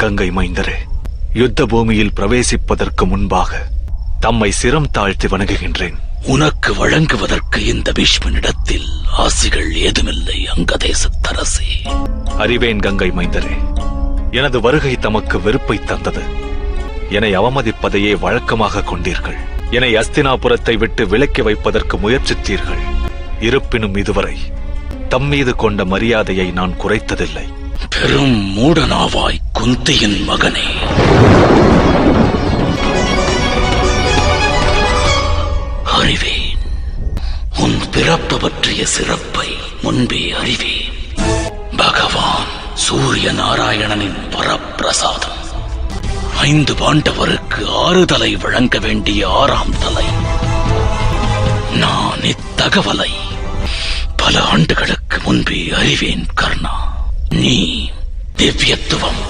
கங்கை மைந்தரே, யுத்த பூமியில் பிரவேசிப்பதற்கு முன்பாக தம்மை சிரம் தாழ்த்தி வணங்குகின்றேன். உனக்கு வழங்குவதற்கு இந்த பீஷ்மனிடத்தில் ஆசிகள் ஏதுமில்லை அங்கதேசத்தரசே. அறிவேன் கங்கை மைந்தரே, எனது வருகை தமக்கு வெறுப்பை தந்தது. என்னை அவமதிப்பதையே வழக்கமாக கொண்டீர்கள். என்னை அஸ்தினாபுரத்தை விட்டு விலக்கி வைப்பதற்கு முயற்சித்தீர்கள். இருப்பினும் இதுவரை தம்மீது கொண்ட மரியாதையை நான் குறைத்ததில்லை. பெரும் மூடனாவாய் குந்தியின் மகனே. அறிவேன், உன் பிறப்பு பற்றிய சிறப்பை முன்பே அறிவேன். பகவான் சூரிய நாராயணனின் வரப்பிரசாதம். 5 பாண்டவருக்கு 6 தலை வழங்க வேண்டிய 6ஆம் தலை. நான் இத்தகவலை பல ஆண்டுகளுக்கு முன்பே அறிவேன் கர்ணா. நீ திவ்யத்துவம்